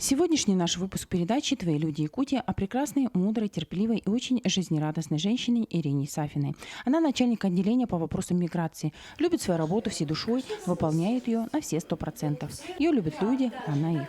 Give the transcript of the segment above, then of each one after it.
Сегодняшний наш выпуск передачи «Твои люди Якутия» о прекрасной, мудрой, терпеливой и очень жизнерадостной женщине Ирине Сафиной. Она начальник отделения по вопросам миграции, любит свою работу всей душой, выполняет ее на все 100%. Ее любят люди, она их.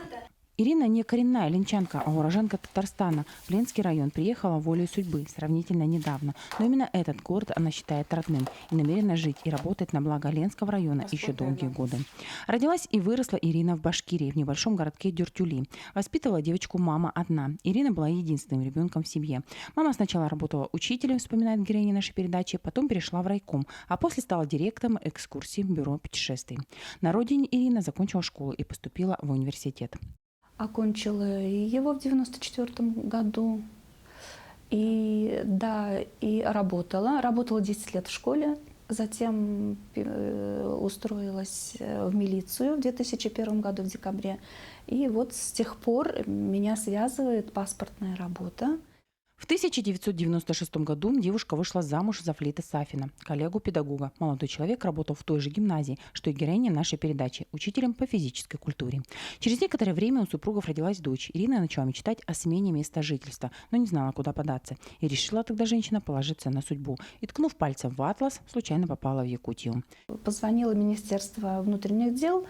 Ирина не коренная ленчанка, а уроженка Татарстана. В Ленский район приехала волею судьбы сравнительно недавно. Но именно этот город она считает родным и намерена жить и работать на благо Ленского района еще долгие годы. Родилась и выросла Ирина в Башкирии, в небольшом городке Дюртюли. Воспитывала девочку мама одна. Ирина была единственным ребенком в семье. Мама сначала работала учителем, вспоминает героиня нашей передачи, потом перешла в райком, а после стала директором экскурсий бюро путешествий. На родине Ирина закончила школу и поступила в университет. Окончила его в 94 году. И да, и работала. Работала 10 лет в школе. Затем устроилась в милицию в 2001 году, в декабре. И вот с тех пор меня связывает паспортная работа. В 1996 году девушка вышла замуж за Флита Сафина, коллегу-педагога. Молодой человек работал в той же гимназии, что и героиня нашей передачи, учителем по физической культуре. Через некоторое время у супругов родилась дочь. Ирина начала мечтать о смене места жительства, но не знала, куда податься. И решила тогда женщина положиться на судьбу. И, ткнув пальцем в атлас, случайно попала в Якутию. Позвонила в Министерство внутренних дел.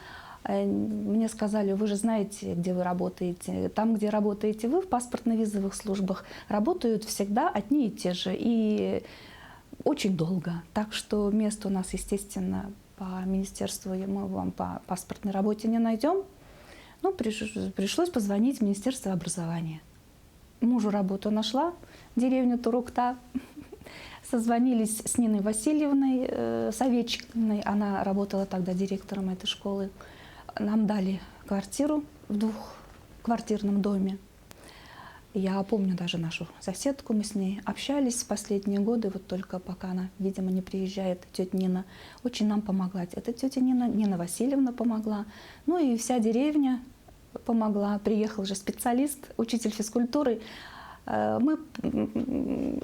Мне сказали: вы же знаете, где вы работаете. Там, где работаете вы, в паспортно-визовых службах, работают всегда одни и те же. И очень долго. Так что место у нас, естественно, по министерству мы вам по паспортной работе не найдем. Ну, пришлось позвонить в Министерство образования. Мужу работу нашла, деревню Турукта. Созвонились с Ниной Васильевной Советчиковной. Она работала тогда директором этой школы. Нам дали квартиру в двухквартирном доме. Я помню даже нашу соседку, мы с ней общались в последние годы, вот только пока она, видимо, не приезжает, тетя Нина очень нам помогла. Это тетя Нина Васильевна помогла, ну и вся деревня помогла. Приехал же специалист, учитель физкультуры. Мы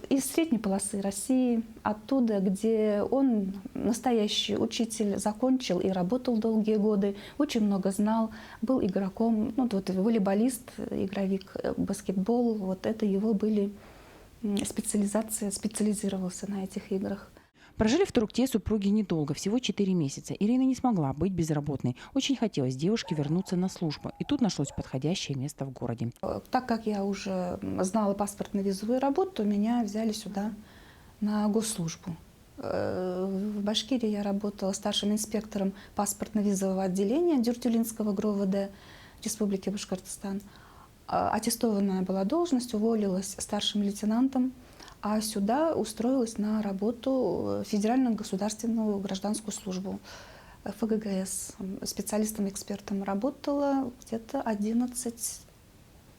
из средней полосы России, оттуда, где он настоящий учитель, закончил и работал долгие годы, очень много знал, был игроком, ну вот волейболист, игровик, баскетбол, вот это его были специализация, специализировался на этих играх. Прожили в Турукте супруги недолго, всего 4 месяца. Ирина не смогла быть безработной. Очень хотелось девушке вернуться на службу. И тут нашлось подходящее место в городе. Так как я уже знала паспортно-визовую работу, меня взяли сюда на госслужбу. В Башкирии я работала старшим инспектором паспортно-визового отделения Дюртюлинского ГРОВД Республики Башкортостан. Аттестованная была должность, уволилась старшим лейтенантом. А сюда устроилась на работу в Федеральную государственную гражданскую службу, ФГГС. Специалистом-экспертом работала где-то 11,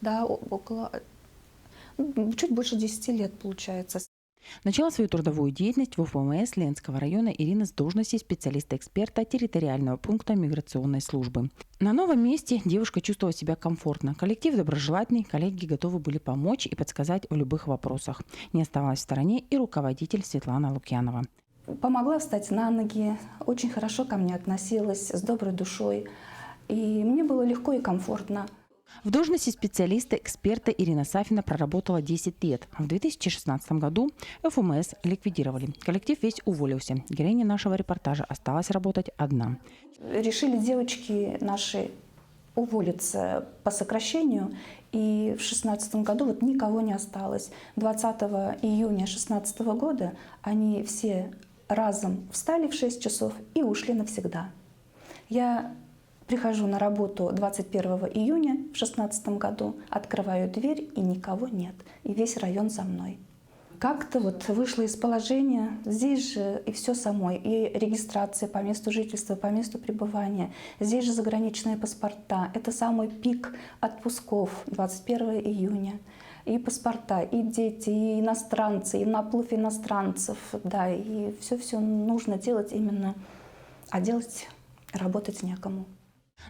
да, чуть больше 10 лет получается. Начала свою трудовую деятельность в УФМС Ленского района Ирина с должности специалиста-эксперта территориального пункта миграционной службы. На новом месте девушка чувствовала себя комфортно. Коллектив доброжелательный, коллеги готовы были помочь и подсказать в любых вопросах. Не оставалась в стороне и руководитель Светлана Лукьянова. Помогла встать на ноги, очень хорошо ко мне относилась, с доброй душой. И мне было легко и комфортно. В должности специалиста-эксперта Ирина Сафина проработала 10 лет. В 2016 году ФМС ликвидировали. Коллектив весь уволился. Героиня нашего репортажа осталась работать одна. Решили девочки наши уволиться по сокращению. И в 2016 году вот никого не осталось. 20 июня 2016 года они все разом встали в 6 часов и ушли навсегда. Я прихожу на работу 21 июня в 2016 году, открываю дверь, и никого нет. И весь район за мной. Как-то вот вышла из положения. Здесь же и все самой. И регистрация по месту жительства, по месту пребывания. Здесь же заграничные паспорта. Это самый пик отпусков 21 июня. И паспорта, и дети, и иностранцы, и наплыв иностранцев. Да, и все нужно делать именно, а делать, работать некому.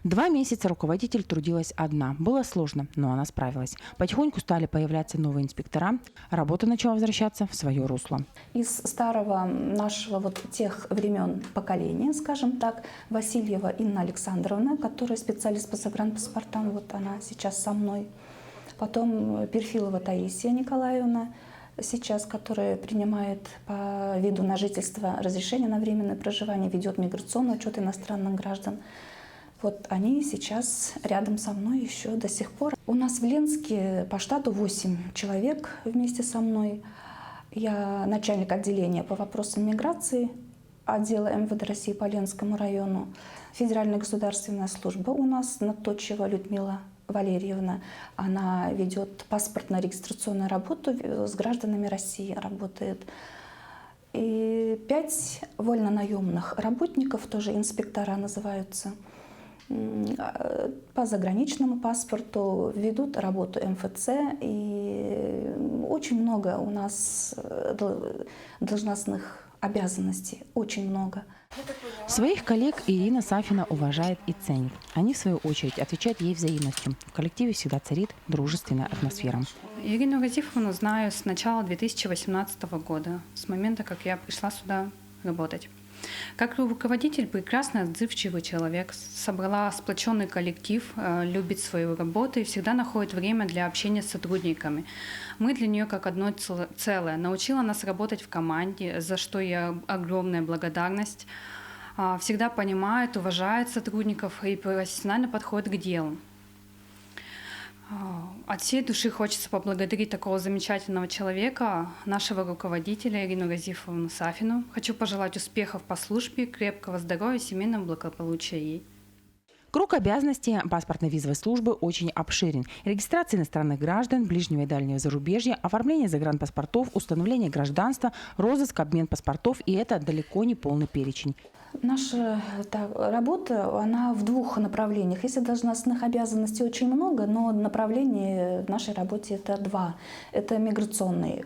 2 месяца руководитель трудилась одна. Было сложно, но она справилась. Потихоньку стали появляться новые инспектора. Работа начала возвращаться в свое русло. Из старого нашего вот тех времен поколения, скажем так, Васильева Инна Александровна, которая специалист по загранпаспортам, вот она сейчас со мной. Потом Перфилова Таисия Николаевна, сейчас, которая принимает по виду на жительство разрешение на временное проживание, ведет миграционный учет иностранных граждан. Вот они сейчас рядом со мной еще до сих пор. У нас в Ленске по штату 8 человек вместе со мной. Я начальник отделения по вопросам миграции отдела МВД России по Ленскому району. Федеральная государственная служба у нас Наточева Людмила Валерьевна. Она ведет паспортно-регистрационную работу с гражданами России, работает. И 5 вольнонаемных работников, тоже инспектора называются, по заграничному паспорту ведут работу МФЦ. И очень много у нас должностных обязанностей, очень много. Своих коллег Ирина Сафина уважает и ценит. Они, в свою очередь, отвечают ей взаимностью. В коллективе всегда царит дружественная атмосфера. Ирину Газифовну знаю с начала 2018 года, с момента, как я пришла сюда работать. Как руководитель, прекрасный, отзывчивый человек, собрала сплоченный коллектив, любит свою работу и всегда находит время для общения с сотрудниками. Мы для нее как одно целое. Научила нас работать в команде, за что ей огромная благодарность. Всегда понимает, уважает сотрудников и профессионально подходит к делу. От всей души хочется поблагодарить такого замечательного человека, нашего руководителя Ирину Газифовну Сафину. Хочу пожелать успехов по службе, крепкого здоровья, семейного благополучия ей. Круг обязанностей паспортно-визовой службы очень обширен. Регистрация иностранных граждан, ближнего и дальнего зарубежья, оформление загранпаспортов, установление гражданства, розыск, обмен паспортов, и это далеко не полный перечень. Наша работа, она в 2 направлениях. Если должностных обязанностей очень много, но направлений в нашей работе это 2. Это миграционный,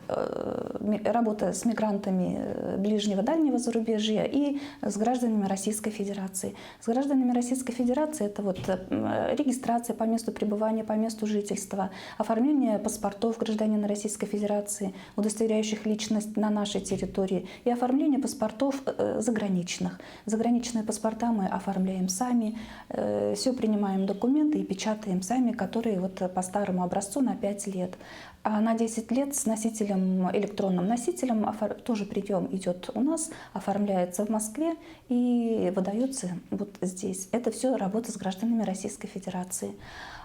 работа с мигрантами ближнего, дальнего зарубежья и с гражданами Российской Федерации. С гражданами Российской Федерации это вот регистрация по месту пребывания, по месту жительства, оформление паспортов гражданина Российской Федерации, удостоверяющих личность на нашей территории, и оформление паспортов заграничных. Заграничные паспорта мы оформляем сами, все принимаем документы и печатаем сами, которые вот по старому образцу на 5 лет. А на 10 лет с носителем, электронным носителем тоже прием идет у нас, оформляется в Москве и выдается вот здесь. Это все работа с гражданами Российской Федерации.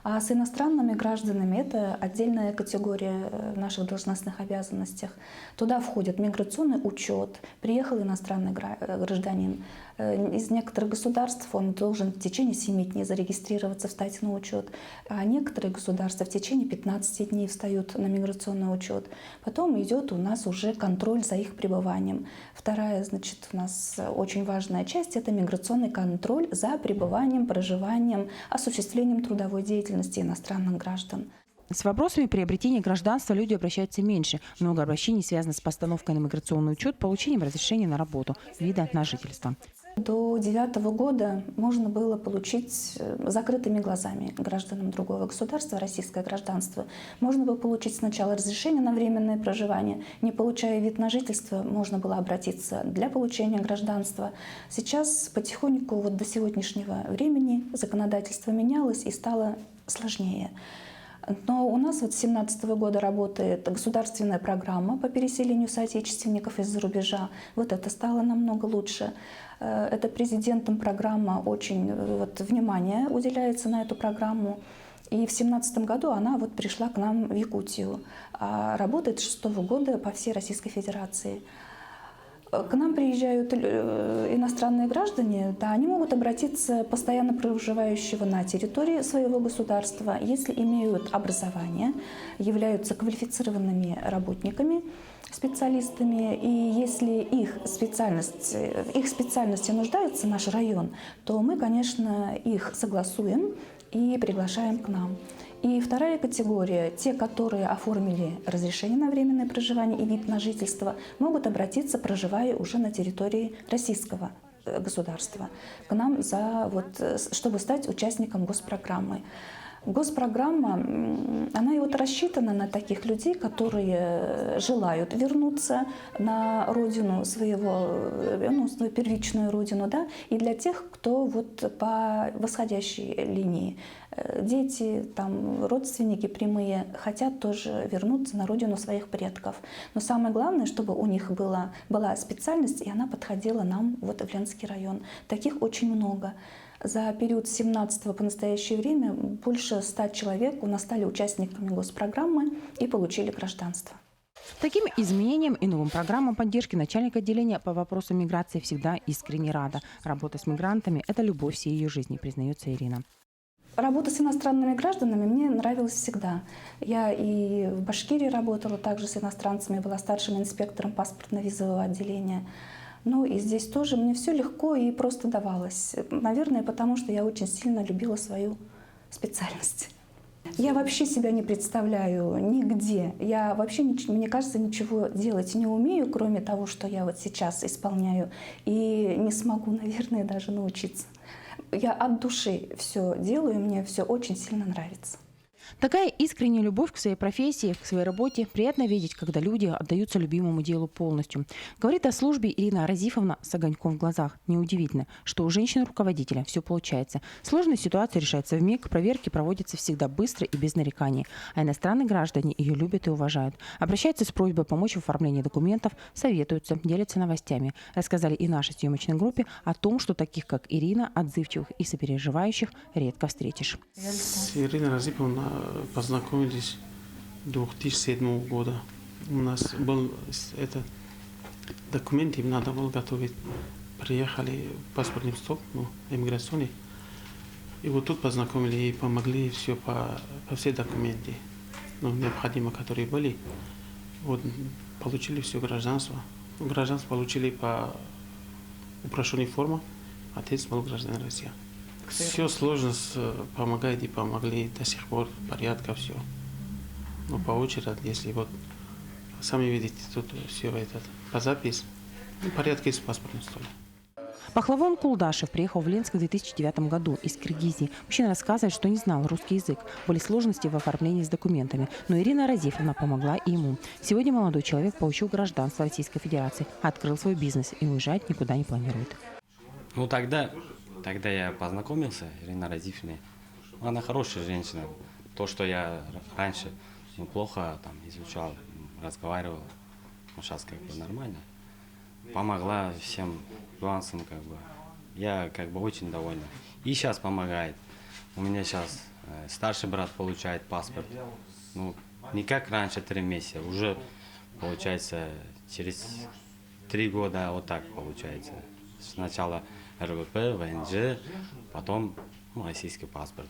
А с иностранными гражданами это отдельная категория в наших должностных обязанностях. Туда входит миграционный учет. Приехал иностранный гражданин из некоторых государств, он должен в течение 7 дней зарегистрироваться, встать на учет. А некоторые государства в течение 15 дней встают на миграционный учет. Потом идет у нас уже контроль за их пребыванием. Вторая, значит, у нас очень важная часть – это миграционный контроль за пребыванием, проживанием, осуществлением трудовой деятельности иностранных граждан. С вопросами приобретения гражданства люди обращаются меньше. Много обращений связано с постановкой на миграционный учет, получением разрешения на работу, вида на жительство. До 2009 года можно было получить закрытыми глазами гражданам другого государства российское гражданство. Можно было получить сначала разрешение на временное проживание. Не получая вид на жительство, можно было обратиться для получения гражданства. Сейчас потихоньку вот до сегодняшнего времени законодательство менялось и стало сложнее. Но у нас вот с 2017 года работает государственная программа по переселению соотечественников из-за рубежа. Вот это стало намного лучше. Это президентом программа, очень вот, внимание уделяется на эту программу. И в 2017 году она вот пришла к нам в Якутию. А работает с 2006 года по всей Российской Федерации. К нам приезжают иностранные граждане, да, они могут обратиться постоянно проживающего на территории своего государства, если имеют образование, являются квалифицированными работниками, специалистами, и если в их специальности нуждается наш район, то мы, конечно, их согласуем и приглашаем к нам. И вторая категория, те, которые оформили разрешение на временное проживание и вид на жительство, могут обратиться, проживая уже на территории Российской государства к нам чтобы стать участником госпрограммы. Госпрограмма, она и вот рассчитана на таких людей, которые желают вернуться на родину свою первичную родину, да, и для тех, кто вот по восходящей линии. Дети, там, родственники прямые хотят тоже вернуться на родину своих предков. Но самое главное, чтобы у них была специальность, и она подходила нам вот в Ленский район. Таких очень много. За период с 17 по настоящее время больше 100 человек у нас стали участниками госпрограммы и получили гражданство. Таким изменениям и новым программам поддержки начальник отделения по вопросам миграции всегда искренне рада. Работа с мигрантами – это любовь всей ее жизни, признается Ирина. Работа с иностранными гражданами мне нравилась всегда. Я и в Башкирии работала также с иностранцами, была старшим инспектором паспортно-визового отделения. Ну и здесь тоже мне все легко и просто давалось. Наверное, потому что я очень сильно любила свою специальность. Я вообще себя не представляю нигде. Я вообще, мне кажется, ничего делать не умею, кроме того, что я вот сейчас исполняю. И не смогу, наверное, даже научиться. Я от души все делаю, мне все очень сильно нравится. Такая искренняя любовь к своей профессии, к своей работе приятно видеть, когда люди отдаются любимому делу полностью. Говорит о службе Ирина Разифовна с огоньком в глазах. Неудивительно, что у женщины-руководителя все получается. Сложная ситуация решается вмиг, проверки проводятся всегда быстро и без нареканий. А иностранные граждане ее любят и уважают. Обращаются с просьбой помочь в оформлении документов, советуются, делятся новостями. Рассказали и нашей съемочной группе о том, что таких, как Ирина, отзывчивых и сопереживающих редко встретишь. С Ириной Разифовной познакомились 2007 года. У нас был документы, им надо было готовить. Приехали в паспортный стол, иммиграционный. И вот тут познакомили и помогли все по все документы, необходимые, которые были. Вот получили все гражданство. Гражданство получили по упрощенной форме. Отец был гражданин России. Все сложность помогает и помогли до сих пор, порядка все. Но по очереди, если вот сами видите, тут все по записи, порядке с паспортным столом. Пахлавон Кулдашев приехал в Ленск в 2009 году из Киргизии. Мужчина рассказывает, что не знал русский язык. Были сложности в оформлении с документами. Но Ирина Разифовна помогла и ему. Сегодня молодой человек получил гражданство Российской Федерации, открыл свой бизнес и уезжать никуда не планирует. Ну тогда я познакомился с Ириной Разифовной. Она хорошая женщина. То, что я раньше плохо там изучал, разговаривал, сейчас нормально. Помогла всем нюансам, Я очень доволен. И сейчас помогает. У меня сейчас старший брат получает паспорт. Не как раньше 3 месяца, уже получается через 3 года вот так получается. Сначала РВП, ВНЖ, потом российский паспорт.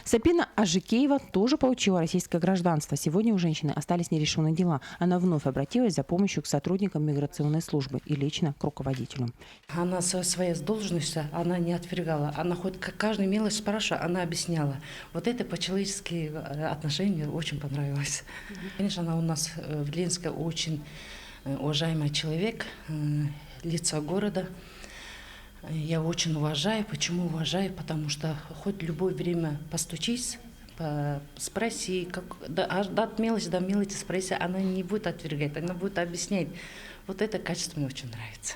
Сапина Ажикеева тоже получила российское гражданство. Сегодня у женщины остались нерешенные дела. Она вновь обратилась за помощью к сотрудникам миграционной службы и лично к руководителю. Она своей должности она не отвергала. Она хоть каждую мелочь спрашивала, она объясняла. Вот это по-человечески отношения очень понравилось. Конечно, она у нас в Ленске очень уважаемый человек, лицо города. Я очень уважаю. Почему уважаю? Потому что хоть любое время постучись, спроси, от мелочи до мелочи спроси, она не будет отвергать, она будет объяснять. Вот это качество мне очень нравится.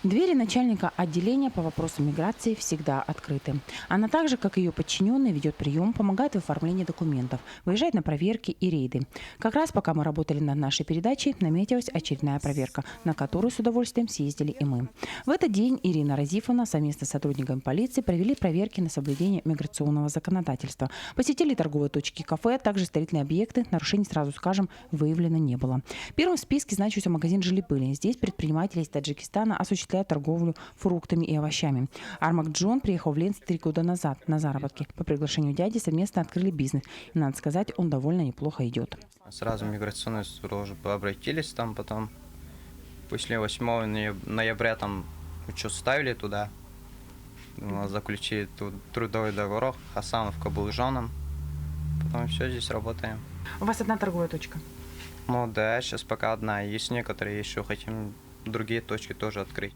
Двери начальника отделения по вопросам миграции всегда открыты. Она также, как и ее подчиненные, ведет прием, помогает в оформлении документов, выезжает на проверки и рейды. Как раз пока мы работали над нашей передачей, наметилась очередная проверка, на которую с удовольствием съездили и мы. В этот день Ирина Разифовна совместно с сотрудниками полиции провели проверки на соблюдение миграционного законодательства. Посетили торговые точки, кафе, также строительные объекты. Нарушений, сразу скажем, выявлено не было. Первым в списке значился магазин «Жили-были». Здесь предприниматели из Таджикистана осуществляют торговлю фруктами и овощами. Армак Джон приехал в Ленск 3 года назад на заработки. По приглашению дяди совместно открыли бизнес. И, надо сказать, он довольно неплохо идет. Сразу в миграционную службу обратились, там потом после 8 ноября там учет ставили туда, заключили трудовой договор Хасановка был женом. Потом все, здесь работаем. У вас одна торговая точка? Ну да, сейчас пока одна. Есть некоторые еще хотим другие точки тоже открыть.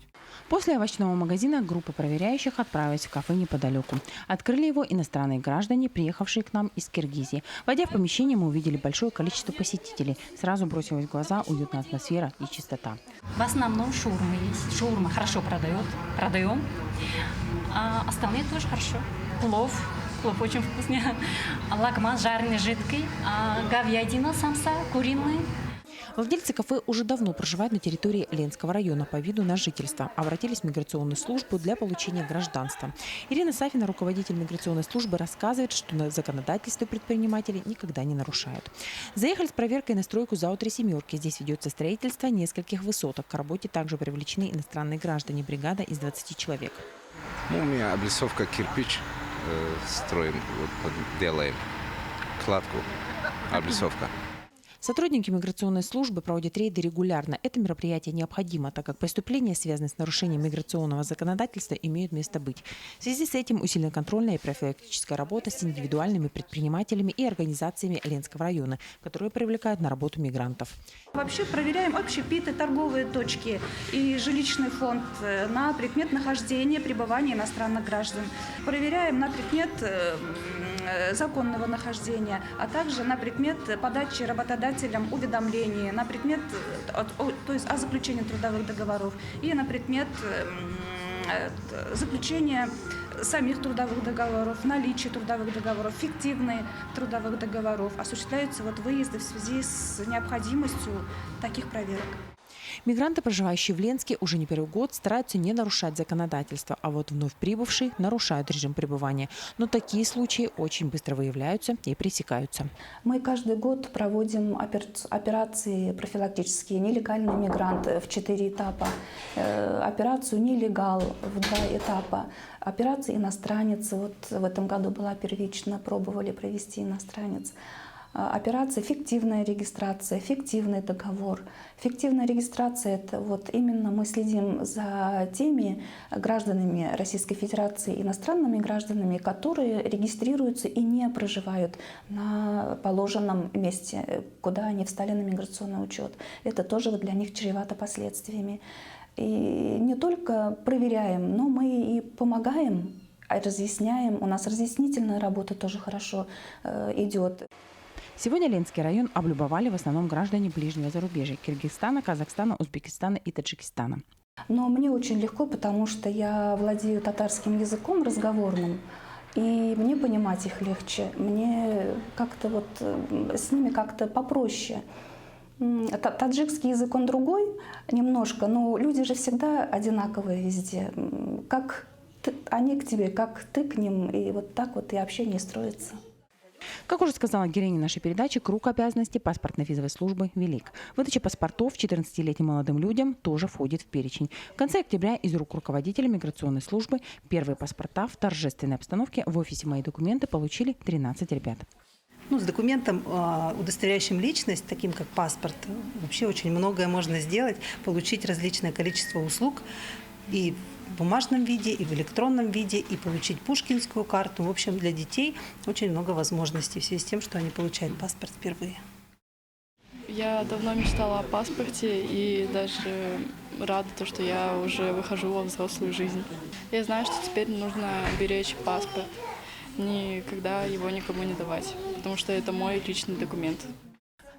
После овощного магазина группа проверяющих отправилась в кафе неподалеку. Открыли его иностранные граждане, приехавшие к нам из Киргизии. Войдя в помещение, мы увидели большое количество посетителей. Сразу бросилась в глаза уютная атмосфера и чистота. В основном шаурма есть. Шаурма хорошо продаем. А остальные тоже хорошо. Плов очень вкусный. Лагман жареный, жидкий. Говядина, самса, куриный. Владельцы кафе уже давно проживают на территории Ленского района по виду на жительство. Обратились в миграционную службу для получения гражданства. Ирина Сафина, руководитель миграционной службы, рассказывает, что на законодательство предприниматели никогда не нарушают. Заехали с проверкой на стройку ЗАО «Три семерки». Здесь ведется строительство нескольких высоток. К работе также привлечены иностранные граждане. Бригада из 20 человек. У меня облицовка кирпич строим, делаем кладку, облицовка. Сотрудники миграционной службы проводят рейды регулярно. Это мероприятие необходимо, так как преступления, связанные с нарушением миграционного законодательства, имеют место быть. В связи с этим усилена контрольная и профилактическая работа с индивидуальными предпринимателями и организациями Ленского района, которые привлекают на работу мигрантов. Вообще проверяем общепиты, торговые точки и жилищный фонд на предмет нахождения, пребывания иностранных граждан. Проверяем на предмет законного нахождения, а также на предмет подачи работодателям уведомлений, на предмет, то есть о заключении трудовых договоров и на предмет заключения самих трудовых договоров, наличия трудовых договоров, фиктивных трудовых договоров. Осуществляются выезды в связи с необходимостью таких проверок. Мигранты, проживающие в Ленске, уже не первый год стараются не нарушать законодательство, а вот вновь прибывшие нарушают режим пребывания. Но такие случаи очень быстро выявляются и пресекаются. Мы каждый год проводим операции профилактические «Нелегальные мигранты» в 4 этапа, операцию «Нелегал» в 2 этапа, операция «Иностранец». В этом году была первично, пробовали провести «Иностранец». Операция «Фиктивная регистрация», «Фиктивный договор». Фиктивная регистрация – это именно мы следим за теми гражданами Российской Федерации, иностранными гражданами, которые регистрируются и не проживают на положенном месте, куда они встали на миграционный учет. Это тоже для них чревато последствиями. И не только проверяем, но мы и помогаем, разъясняем. У нас разъяснительная работа тоже хорошо идет. Сегодня Ленский район облюбовали в основном граждане ближнего зарубежья – Киргизстана, Казахстана, Узбекистана и Таджикистана. Но мне очень легко, потому что я владею татарским языком разговорным, и мне понимать их легче. Мне как-то с ними как-то попроще. Таджикский язык, он другой немножко, но люди же всегда одинаковые везде. Как они к тебе, как ты к ним, и так и общение строится. Как уже сказала героиня нашей передачи, круг обязанностей паспортно-визовой службы велик. Выдача паспортов 14-летним молодым людям тоже входит в перечень. В конце октября из рук руководителя миграционной службы первые паспорта в торжественной обстановке в офисе «Мои документы» получили 13 ребят. С документом, удостоверяющим личность, таким как паспорт, вообще очень многое можно сделать, получить различное количество услуг и в бумажном виде, и в электронном виде, и получить пушкинскую карту. В общем, для детей очень много возможностей в связи с тем, что они получают паспорт впервые. Я давно мечтала о паспорте и даже рада, что я уже выхожу во взрослую жизнь. Я знаю, что теперь нужно беречь паспорт, никогда его никому не давать, потому что это мой личный документ.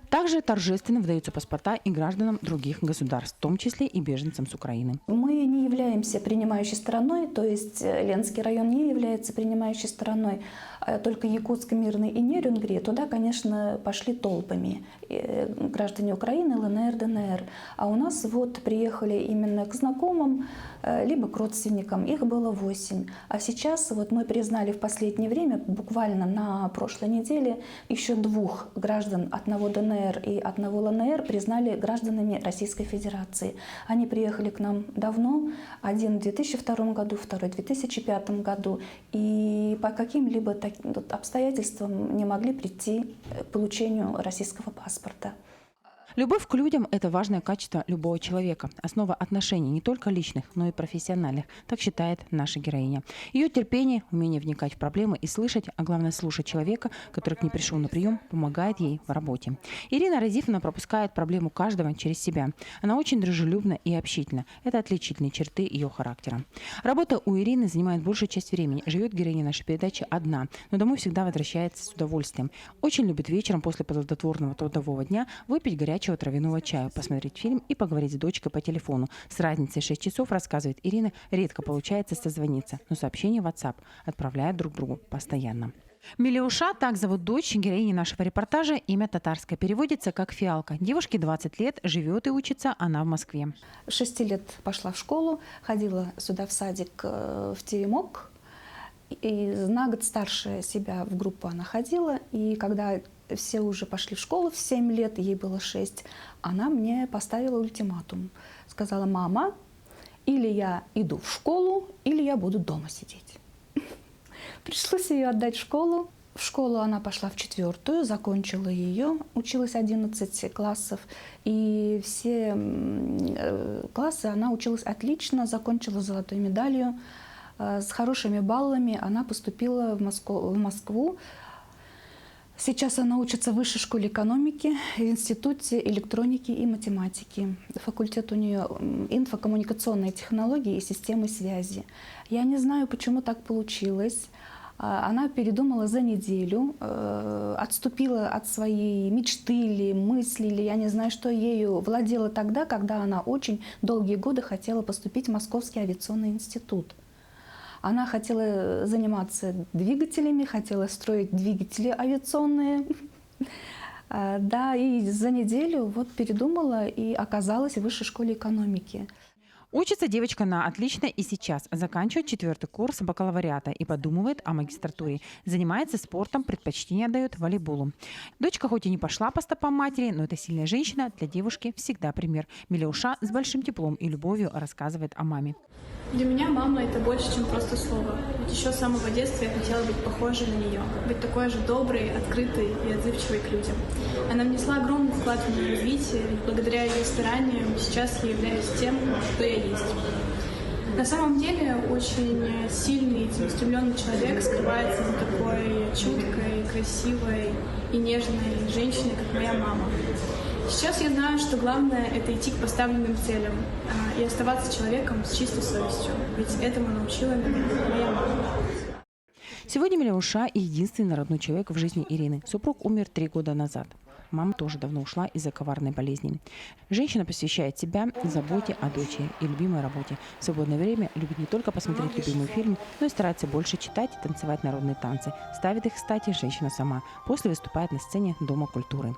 Также торжественно выдаются паспорта и гражданам других государств, в том числе и беженцам с Украины. Мы не являемся принимающей стороной, то есть Ленский район не является принимающей стороной, только Якутск, Мирный и Нерюнгри. Туда, конечно, пошли толпами граждане Украины, ЛНР, ДНР. А у нас приехали именно к знакомым, либо к родственникам. Их было 8. А сейчас мы признали в последнее время, буквально на прошлой неделе, еще 2 граждан, одного ДНР и одного ЛНР, признали гражданами Российской Федерации. Они приехали к нам давно, один в 2002 году, второй в 2005 году, и по каким-либо обстоятельствам не могли прийти к получению российского паспорта. Любовь к людям – это важное качество любого человека, основа отношений не только личных, но и профессиональных, так считает наша героиня. Ее терпение, умение вникать в проблемы и слышать, а главное слушать человека, который к ней пришел на прием, помогает ей в работе. Ирина Разифовна пропускает проблему каждого через себя. Она очень дружелюбна и общительна. Это отличительные черты ее характера. Работа у Ирины занимает большую часть времени. Живет героиня нашей передачи одна, но домой всегда возвращается с удовольствием. Очень любит вечером после плодотворного трудового дня выпить горячего травяного чая, посмотреть фильм и поговорить с дочкой по телефону. С разницей 6 часов, рассказывает Ирина, редко получается созвониться, но сообщения в WhatsApp отправляют друг другу постоянно. Милеуша, так зовут дочь героини нашего репортажа, имя татарское, переводится как «фиалка». Девушке 20 лет, живет и учится она в Москве. С 6 лет пошла в школу, ходила сюда в садик в Теремок. И на год старше себя в группу она ходила. И когда все уже пошли в школу в 7 лет, ей было 6, она мне поставила ультиматум. Сказала: мама, или я иду в школу, или я буду дома сидеть. Пришлось ее отдать в школу. В школу она пошла в 4-ю, закончила ее, училась 11 классов. И все классы она училась отлично, закончила с золотой медалью. С хорошими баллами она поступила в Москву. Сейчас она учится в Высшей школе экономики, в Институте электроники и математики. Факультет у нее инфокоммуникационные технологии и системы связи. Я не знаю, почему так получилось. Она передумала за неделю, отступила от своей мечты или мысли, или я не знаю, что ею владела тогда, когда она очень долгие годы хотела поступить в Московский авиационный институт. Она хотела заниматься двигателями, хотела строить двигатели авиационные. Да, и за неделю вот передумала и оказалась в Высшей школе экономики. Учится девочка на отлично и сейчас. Заканчивает 4-й курс бакалавриата и подумывает о магистратуре. Занимается спортом, предпочтение отдает волейболу. Дочка хоть и не пошла по стопам матери, но эта сильная женщина для девушки всегда пример. Милеуша с большим теплом и любовью рассказывает о маме. Для меня мама — это больше, чем просто слово. Ведь еще с самого детства я хотела быть похожей на нее, быть такой же доброй, открытой и отзывчивой к людям. Она внесла огромный вклад в мое развитие, ведь благодаря ее стараниям сейчас я являюсь тем, кто я есть. На самом деле очень сильный и целеустремленный человек скрывается за такой чуткой, красивой и нежной женщиной, как моя мама. Сейчас я знаю, что главное — это идти к поставленным целям и оставаться человеком с чистой совестью. Ведь этому научила меня моя мама. Сегодня Милеуша – единственный родной человек в жизни Ирины. Супруг умер 3 года назад. Мама тоже давно ушла из-за коварной болезни. Женщина посвящает себя заботе о дочери и любимой работе. В свободное время любит не только посмотреть любимый фильм, но и старается больше читать и танцевать народные танцы. Ставит их, кстати, женщина сама. После выступает на сцене Дома культуры.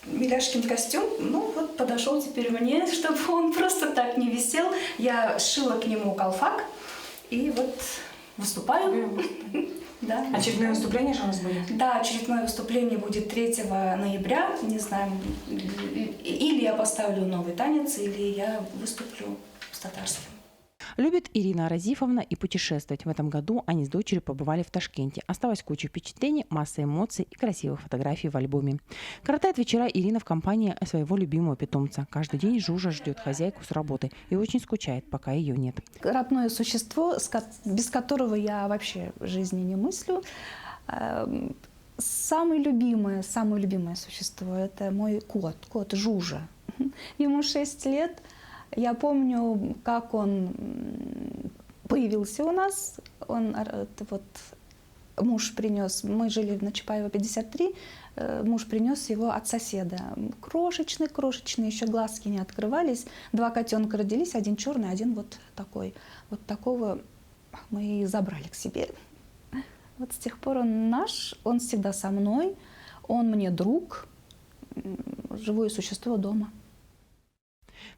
Миляшкин костюм, ну вот подошел теперь мне, чтобы он просто так не висел. Я сшила к нему колфак и вот выступаю. Да. Очередное выступление же у нас будет? Да, очередное выступление будет 3 ноября. Не знаю, или я поставлю новый танец, или я выступлю с татарским. Любит Ирина Разифовна и путешествовать. В этом году они с дочерью побывали в Ташкенте. Осталось куча впечатлений, масса эмоций и красивых фотографий в альбоме. Коротает вечера Ирина в компании своего любимого питомца. Каждый день Жужа ждет хозяйку с работы и очень скучает, пока ее нет. Родное существо, без которого я вообще жизни не мыслю. Самое любимое существо – это мой кот Жужа. Ему 6 лет. Я помню, как он появился у нас. Муж принес, мы жили на Чапаева 53, муж принес его от соседа. Крошечный, еще глазки не открывались. 2 котенка родились, один черный, один вот такой. Вот такого мы и забрали к себе. Вот с тех пор он наш, он всегда со мной, он мне друг, живое существо дома.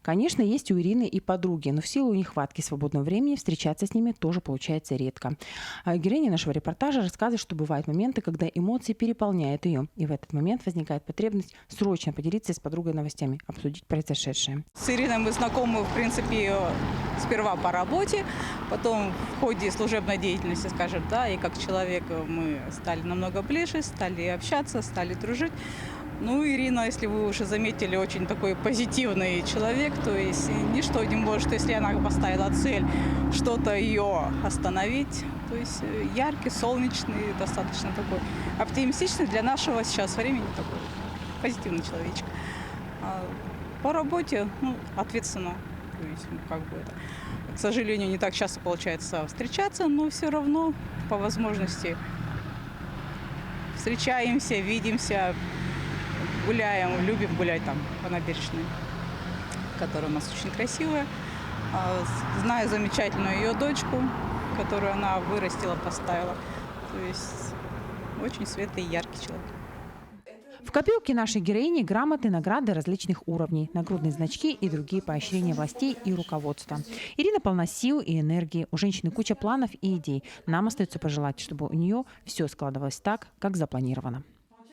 Конечно, есть у Ирины и подруги, но в силу нехватки свободного времени встречаться с ними тоже получается редко. А героиня нашего репортажа рассказывает, что бывают моменты, когда эмоции переполняют ее, и в этот момент возникает потребность срочно поделиться с подругой новостями, обсудить произошедшее. С Ириной мы знакомы, в принципе, сперва по работе, потом в ходе служебной деятельности, скажем, да, и как человек мы стали намного ближе, стали общаться, стали дружить. Ну, Ирина, если вы уже заметили, очень такой позитивный человек, то есть ничто не может, если она поставила цель, что-то ее остановить. То есть яркий, солнечный, достаточно такой оптимистичный для нашего сейчас времени такой позитивный человечек. А по работе, ответственно, то есть, как бы это, к сожалению, не так часто получается встречаться, но все равно по возможности встречаемся, видимся, гуляем, любим гулять там по набережной, которая у нас очень красивая. Знаю замечательную ее дочку, которую она вырастила, поставила. То есть очень светлый и яркий человек. В копилке нашей героини грамоты, награды различных уровней, нагрудные значки и другие поощрения властей и руководства. Ирина полна сил и энергии, у женщины куча планов и идей. Нам остается пожелать, чтобы у нее все складывалось так, как запланировано.